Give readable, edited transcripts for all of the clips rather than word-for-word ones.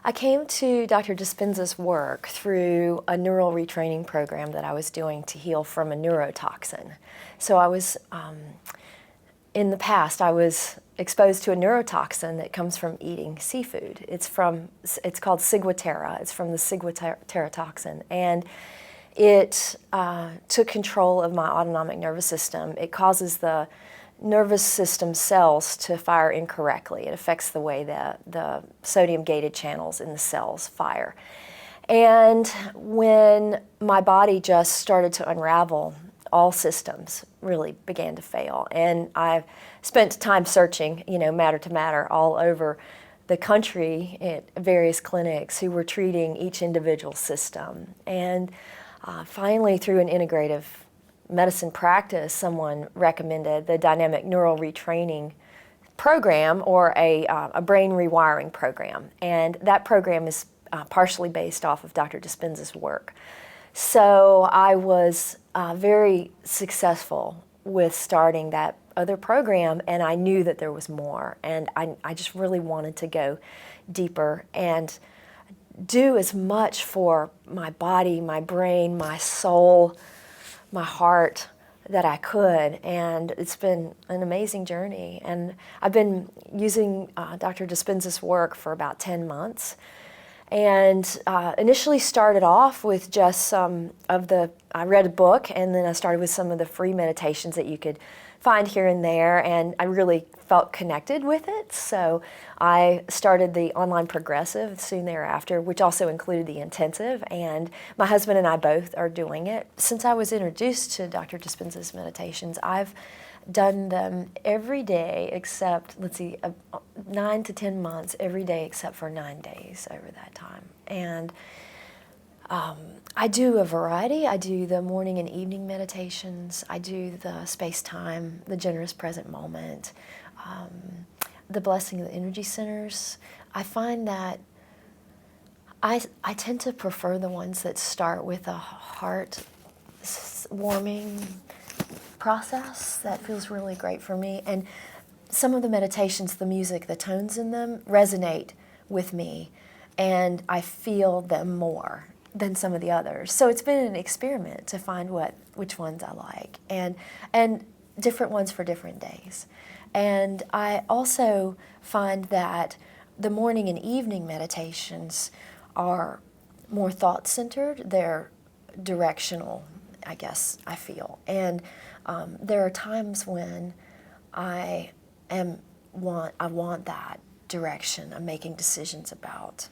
I came to Dr. Dispenses' work through a neural retraining program that I was doing to heal from a neurotoxin. So I was, in the past, I was exposed to a neurotoxin that comes from eating seafood. It's called ciguatera. It's from the ciguatera toxin. And it took control of my autonomic nervous system. It causes the nervous system cells to fire incorrectly. It affects the way that the sodium-gated channels in the cells fire. And when my body just started to unravel, all systems really began to fail. And I've spent time searching, matter to matter all over the country at various clinics who were treating each individual system. And finally, through an integrative medicine practice, someone recommended the dynamic neural retraining program, or a brain rewiring program. And that program is partially based off of Dr. Dispenses' work. So I was very successful with starting that other program, and I knew that there was more. And I just really wanted to go deeper and do as much for my body, my brain, my soul, my heart that I could. And it's been an amazing journey. And I've been using Dr. Dispenses' work for about 10 months. And initially started off with just I read a book, and then I started with some of the free meditations that you could find here and there, and I really felt connected with it. So I started the online progressive soon thereafter, which also included the intensive, and my husband and I both are doing it. Since I was introduced to Dr. Dispenses' meditations, I've done them every day except, 9 to 10 months, every day except for 9 days over that time. And I do a variety. I do the morning and evening meditations. I do the space-time, the generous present moment, the blessing of the energy centers. I find that I tend to prefer the ones that start with a heart-warming process. That feels really great for me. And some of the meditations, the music, the tones in them resonate with me, and I feel them more than some of the others. So it's been an experiment to find which ones I like, and different ones for different days. And I also find that the morning and evening meditations are more thought-centered. They're directional, I guess, I feel. And there are times when I want that direction. I'm making decisions about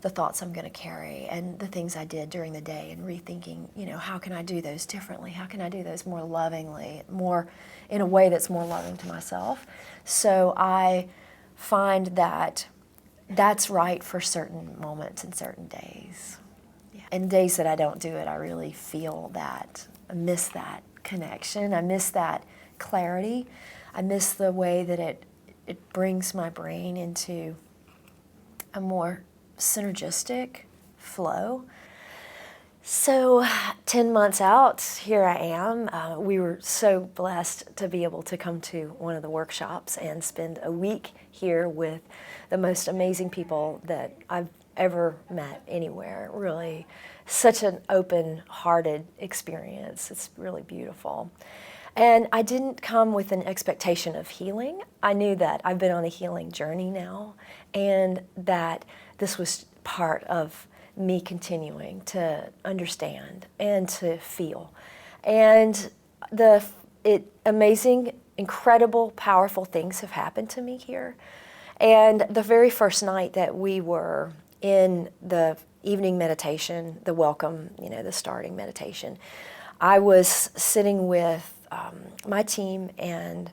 the thoughts I'm going to carry and the things I did during the day, and rethinking, how can I do those differently? How can I do those more lovingly, more in a way that's more loving to myself? So I find that that's right for certain moments and certain days. Yeah. And days that I don't do it, I really feel that. I miss that connection. I miss that clarity. I miss the way that it brings my brain into a more synergistic flow. So 10 months out, here I am. We were so blessed to be able to come to one of the workshops and spend a week here with the most amazing people that I've ever met anywhere. Really, such an open-hearted experience. It's really beautiful. And I didn't come with an expectation of healing. I knew that I've been on a healing journey now, and that this was part of me continuing to understand and to feel. And amazing, incredible, powerful things have happened to me here. And the very first night that we were in the evening meditation, the welcome, the starting meditation, I was sitting with my team, and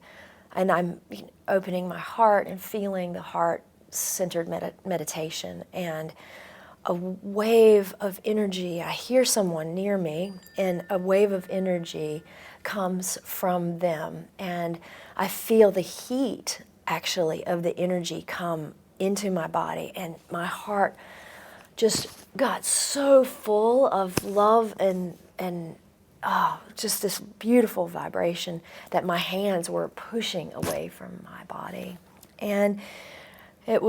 I'm opening my heart and feeling the heart-centered meditation, and a wave of energy. I hear someone near me, and a wave of energy comes from them, and I feel the heat, actually, of the energy come into my body, and my heart just got so full of love and just this beautiful vibration that my hands were pushing away from my body. And it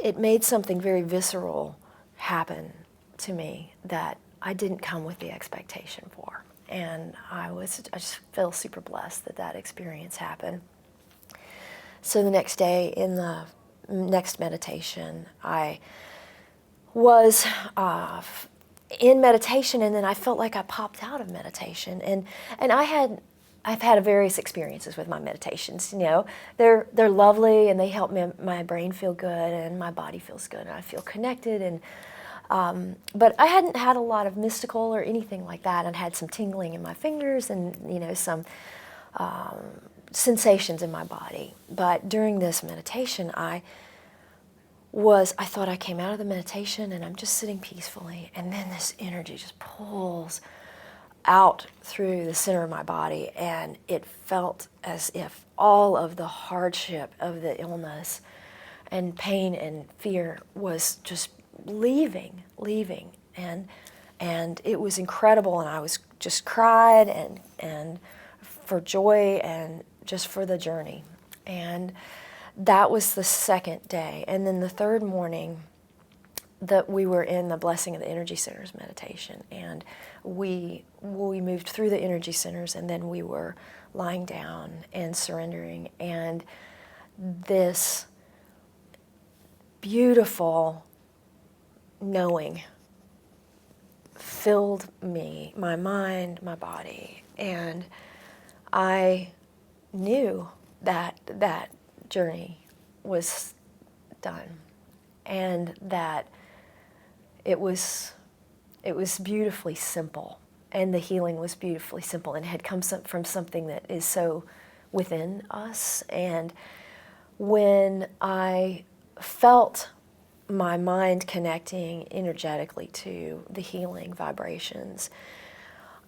it made something very visceral happen to me that I didn't come with the expectation for. And I just feel super blessed that that experience happened. So the next day, in the next meditation, I was in meditation, and then I felt like I popped out of meditation. And I've had various experiences with my meditations. You know, they're lovely, and they help my brain feel good, and my body feels good, and I feel connected. And but I hadn't had a lot of mystical or anything like that. I'd had some tingling in my fingers, and some sensations in my body. But during this meditation, I thought I came out of the meditation, and I'm just sitting peacefully, and then this energy just pulls out through the center of my body, and it felt as if all of the hardship of the illness and pain and fear was just leaving, and it was incredible, and I was just cried and for joy and just for the journey. And that was the second day. And then the third morning, that we were in the Blessing of the Energy Centers meditation, and we moved through the energy centers, and then we were lying down and surrendering, and this beautiful knowing filled me, my mind, my body, and I knew that that journey was done, and that it was beautifully simple, and the healing was beautifully simple, and had come from something that is so within us. And when I felt my mind connecting energetically to the healing vibrations,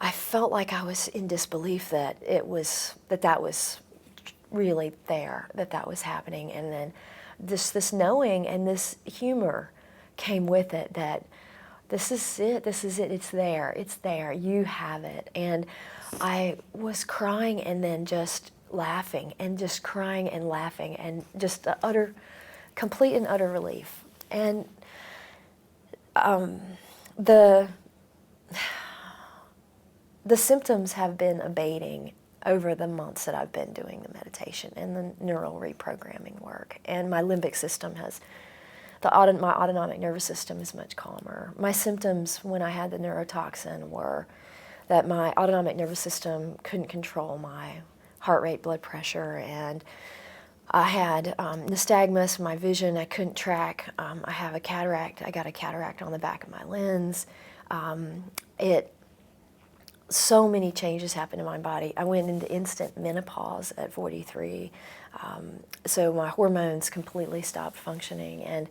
I felt like I was in disbelief that that was really there, that was happening. And then this knowing and this humor came with it, that this is it, it's there, you have it. And I was crying, and then just laughing, and just crying and laughing, and just complete and utter relief. And the symptoms have been abating over the months that I've been doing the meditation and the neural reprogramming work. And my limbic system my autonomic nervous system is much calmer. My symptoms when I had the neurotoxin were that my autonomic nervous system couldn't control my heart rate, blood pressure, and I had nystagmus, my vision I couldn't track. I have a cataract. I got a cataract on the back of my lens. So many changes happened in my body. I went into instant menopause at 43. So my hormones completely stopped functioning. And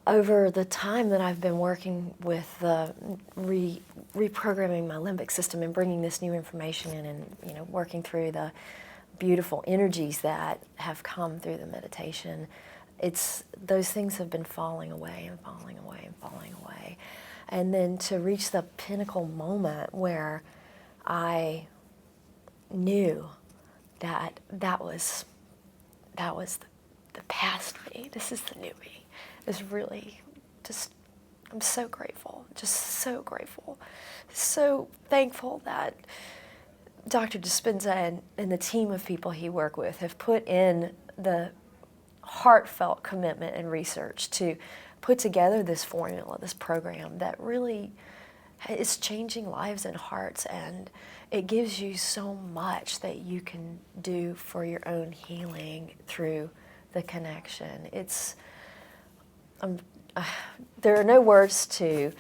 over the time that I've been working with reprogramming my limbic system and bringing this new information in, and working through the beautiful energies that have come through the meditation, those things have been falling away and falling away and falling away. And then to reach the pinnacle moment where I knew that was the past me. This is the new me. It's really just, I'm so grateful, just so grateful, so thankful that Dr. Dispenses and the team of people he worked with have put in the heartfelt commitment and research to put together this formula, this program that really is changing lives and hearts, and it gives you so much that you can do for your own healing through the connection. There are no words to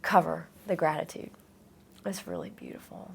cover the gratitude. It's really beautiful.